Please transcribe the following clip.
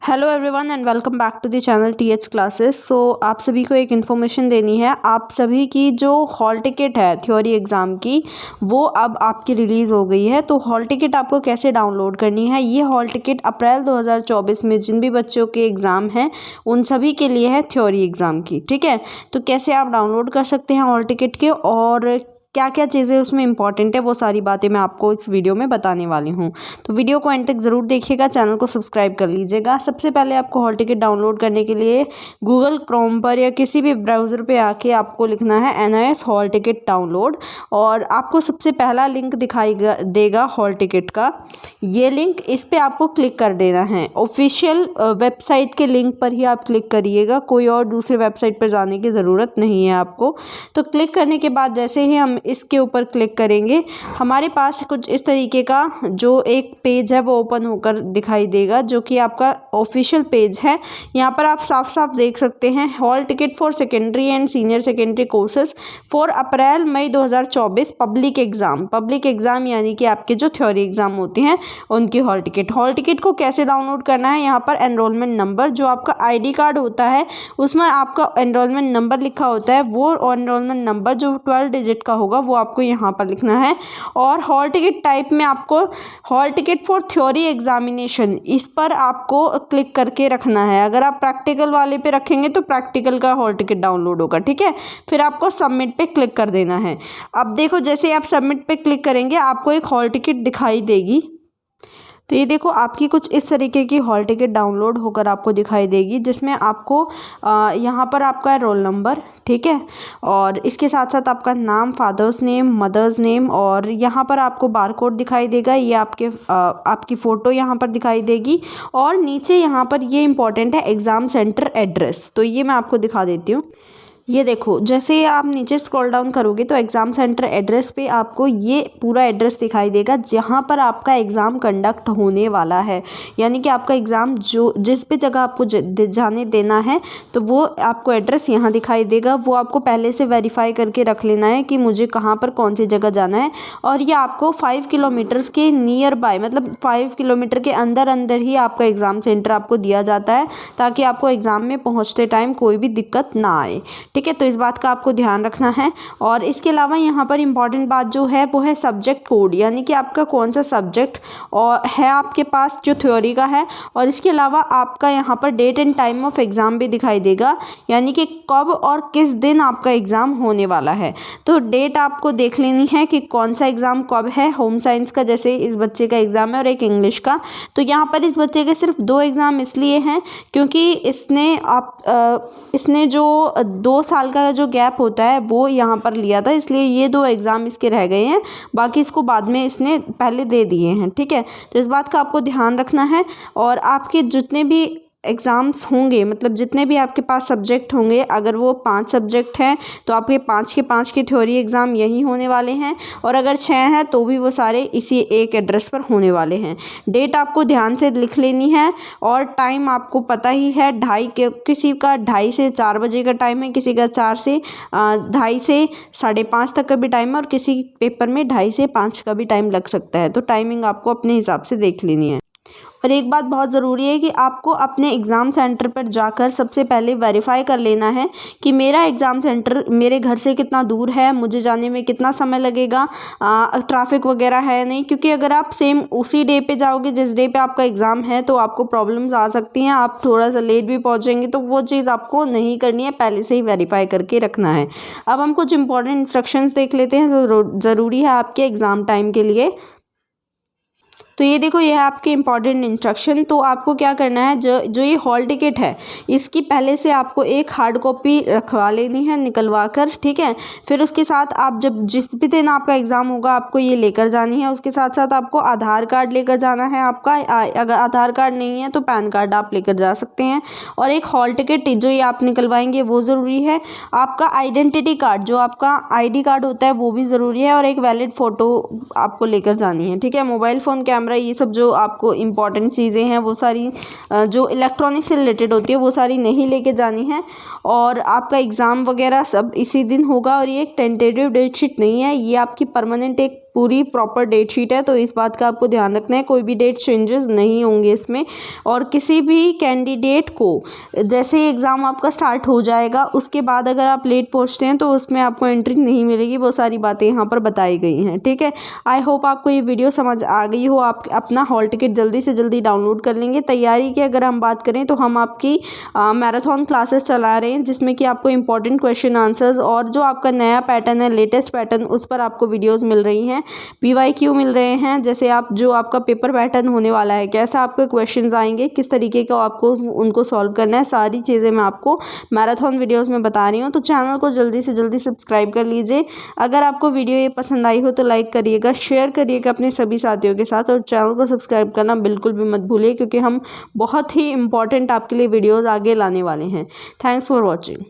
Hello everyone and welcome back to the channel TH classes. So आप सभी को एक इन्फॉर्मेशन देनी है। आप सभी की जो हॉल टिकट है थ्योरी एग्ज़ाम की वो अब आपकी रिलीज़ हो गई है। तो हॉल टिकट आपको कैसे डाउनलोड करनी है, ये हॉल टिकट अप्रैल 2024 में जिन भी बच्चों के एग्ज़ाम हैं उन सभी के लिए है थ्योरी एग्ज़ाम की। ठीक है, तो कैसे आप डाउनलोड कर सकते हैं हॉल टिकट के और क्या क्या चीज़ें उसमें इंपॉर्टेंट है वो सारी बातें मैं आपको इस वीडियो में बताने वाली हूँ। तो वीडियो को एंड तक ज़रूर देखिएगा, चैनल को सब्सक्राइब कर लीजिएगा। सबसे पहले आपको हॉल टिकट डाउनलोड करने के लिए गूगल क्रोम पर या किसी भी ब्राउज़र पे आके आपको लिखना है NIS हॉल टिकट डाउनलोड और आपको सबसे पहला लिंक दिखाई देगा हॉल टिकट का। ये लिंक, इस पर आपको क्लिक कर देना है। ऑफिशियल वेबसाइट के लिंक पर ही आप क्लिक करिएगा, कोई और दूसरे वेबसाइट पर जाने की ज़रूरत नहीं है आपको। तो क्लिक करने के बाद जैसे ही हम इसके ऊपर क्लिक करेंगे हमारे पास कुछ इस तरीके का जो एक पेज है वो ओपन होकर दिखाई देगा, जो कि आपका ऑफिशियल पेज है। यहाँ पर आप साफ साफ देख सकते हैं hall ticket for secondary and senior secondary courses for April May 2024 public exam यानी कि आपके जो थ्योरी एग्ज़ाम होते हैं उनकी हॉल टिकट को कैसे डाउनलोड करना है। यहाँ पर एनरोलमेंट नंबर, जो आपका ID कार्ड होता है उसमें आपका एनरोलमेंट नंबर लिखा होता है, वो एनरोलमेंट नंबर जो 12 डिजिट का होगा वो आपको यहाँ पर लिखना है। और हॉल टिकट टाइप में आपको hall ticket for theory examination, इस पर आपको क्लिक करके रखना है। अगर आप प्रैक्टिकल वाले पे रखेंगे तो प्रैक्टिकल का हॉल टिकट डाउनलोड होगा। ठीक है, फिर आपको सबमिट पे क्लिक कर देना है। अब देखो, जैसे आप सबमिट पे क्लिक करेंगे आपको एक हॉल टिकट दिखाई देगी। तो ये देखो, आपकी कुछ इस तरीके की हॉल टिकट डाउनलोड होकर आपको दिखाई देगी, जिसमें आपको यहाँ पर आपका रोल नंबर, ठीक है, और इसके साथ साथ आपका नाम, फादर्स नेम, मदर्स नेम, और यहाँ पर आपको बारकोड दिखाई देगा। ये आपकी फ़ोटो यहाँ पर दिखाई देगी और नीचे यहाँ पर ये इंपॉर्टेंट है एग्ज़ाम सेंटर एड्रेस। तो ये मैं आपको दिखा देती हूँ। ये देखो, जैसे ही आप नीचे स्क्रॉल डाउन करोगे तो एग्ज़ाम सेंटर एड्रेस पे आपको ये पूरा एड्रेस दिखाई देगा जहाँ पर आपका एग्ज़ाम कंडक्ट होने वाला है। यानी कि आपका एग्ज़ाम जो जिस भी जगह आपको जाने देना है तो वो आपको एड्रेस यहाँ दिखाई देगा। वो आपको पहले से वेरीफाई करके रख लेना है कि मुझे कहाँ पर कौन सी जगह जाना है। और ये आपको 5 किलोमीटर्स के नियर बाय, मतलब 5 किलोमीटर के अंदर अंदर ही आपका एग्ज़ाम सेंटर आपको दिया जाता है, ताकि आपको एग्ज़ाम में पहुँचते टाइम कोई भी दिक्कत ना आए। ठीक है, तो इस बात का आपको ध्यान रखना है। और इसके अलावा यहाँ पर इम्पॉर्टेंट बात जो है वो है सब्जेक्ट कोड, यानी कि आपका कौन सा सब्जेक्ट और है आपके पास जो थ्योरी का है। और इसके अलावा आपका यहाँ पर date and time of exam भी दिखाई देगा, यानी कि कब और किस दिन आपका एग्ज़ाम होने वाला है। तो डेट आपको देख लेनी है कि कौन सा एग्ज़ाम कब है। होम साइंस का जैसे इस बच्चे का एग्ज़ाम है और एक इंग्लिश का। तो यहाँ पर इस बच्चे के सिर्फ 2 एग्ज़ाम इसलिए हैं क्योंकि इसने जो 2 साल का जो गैप होता है वो यहाँ पर लिया था, इसलिए ये 2 एग्ज़ाम इसके रह गए हैं। बाकी इसको बाद में इसने पहले दे दिए हैं। ठीक है, तो इस बात का आपको ध्यान रखना है। और आपके जितने भी एग्ज़ाम्स होंगे, मतलब जितने भी आपके पास सब्जेक्ट होंगे, अगर वो 5 सब्जेक्ट हैं तो आपके 5 के 5 के थ्योरी एग्ज़ाम यही होने वाले हैं। और अगर 6 हैं तो भी वो सारे इसी एक एड्रेस पर होने वाले हैं। डेट आपको ध्यान से लिख लेनी है और टाइम आपको पता ही है, किसी का 2:30 से 4 बजे का टाइम है, किसी का 4 से 2:30 से 5:30 तक का भी टाइम है, और किसी पेपर में 2:30 से 5 का भी टाइम लग सकता है। तो टाइमिंग आपको अपने हिसाब से देख लेनी है। और एक बात बहुत ज़रूरी है कि आपको अपने एग्ज़ाम सेंटर पर जाकर सबसे पहले वेरीफाई कर लेना है कि मेरा एग्ज़ाम सेंटर मेरे घर से कितना दूर है, मुझे जाने में कितना समय लगेगा, ट्रैफिक वगैरह है नहीं। क्योंकि अगर आप सेम उसी डे पे जाओगे जिस डे पे आपका एग्ज़ाम है तो आपको प्रॉब्लम्स आ सकती हैं, आप थोड़ा सा लेट भी पहुँचेंगे। तो वो चीज़ आपको नहीं करनी है, पहले से ही वेरीफाई करके रखना है। अब हम कुछ इंपॉर्टेंट इंस्ट्रक्शंस देख लेते हैं जो ज़रूरी है आपके एग्ज़ाम टाइम के लिए। तो ये देखो, ये है आपके इम्पॉर्टेंट इंस्ट्रक्शन। तो आपको क्या करना है, जो ये हॉल टिकट है इसकी पहले से आपको एक हार्ड कॉपी रखवा लेनी है निकलवा कर। ठीक है, फिर उसके साथ आप जब जिस भी दिन आपका एग्ज़ाम होगा आपको ये लेकर जानी है। उसके साथ साथ आपको आधार कार्ड लेकर जाना है आपका। अगर आधार कार्ड नहीं है तो पैन कार्ड आप लेकर जा सकते हैं। और एक हॉल टिकट जो ये आप निकलवाएंगे वो ज़रूरी है। आपका आइडेंटिटी कार्ड, जो आपका ID कार्ड होता है वो भी ज़रूरी है। और एक वैलिड फ़ोटो आपको लेकर जानी है। ठीक है, मोबाइल फ़ोन, कैमरा, ये सब जो आपको इम्पॉर्टेंट चीज़ें हैं वो सारी जो इलेक्ट्रॉनिक से रिलेटेड होती है वो सारी नहीं लेके जानी है। और आपका एग्ज़ाम वगैरह सब इसी दिन होगा। और ये एक टेंटेटिव डेट शीट नहीं है, ये आपकी परमानेंट एक पूरी प्रॉपर डेट शीट है, तो इस बात का आपको ध्यान रखना है, कोई भी डेट चेंजेस नहीं होंगे इसमें। और किसी भी कैंडिडेट को जैसे ही एग्ज़ाम आपका स्टार्ट हो जाएगा उसके बाद अगर आप लेट पहुंचते हैं तो उसमें आपको एंट्री नहीं मिलेगी, वो सारी बातें यहाँ पर बताई गई हैं। ठीक है, आई होप आपको ये वीडियो समझ आ गई हो। आप अपना हॉल टिकट जल्दी से जल्दी डाउनलोड कर लेंगे। तैयारी की अगर हम बात करें तो हम आपकी मैराथन क्लासेस चला रहे हैं, जिसमें कि आपको इंपॉर्टेंट क्वेश्चन आंसर्स और जो आपका नया पैटर्न है, लेटेस्ट पैटर्न, उस पर आपको वीडियोज़ मिल रही हैं। PYQ मिल रहे हैं, जैसे आप जो आपका पेपर पैटर्न होने वाला है, कैसा आपके क्वेश्चंस आएंगे, किस तरीके का आपको उनको सॉल्व करना है, सारी चीज़ें मैं आपको मैराथन वीडियोस में बता रही हूँ। तो चैनल को जल्दी से जल्दी सब्सक्राइब कर लीजिए। अगर आपको वीडियो ये पसंद आई हो तो लाइक करिएगा, शेयर करिएगा अपने सभी साथियों के साथ, और चैनल को सब्सक्राइब करना बिल्कुल भी मत भूलिए, क्योंकि हम बहुत ही इंपॉर्टेंट आपके लिए वीडियोज़ आगे लाने वाले हैं। Thanks for watching.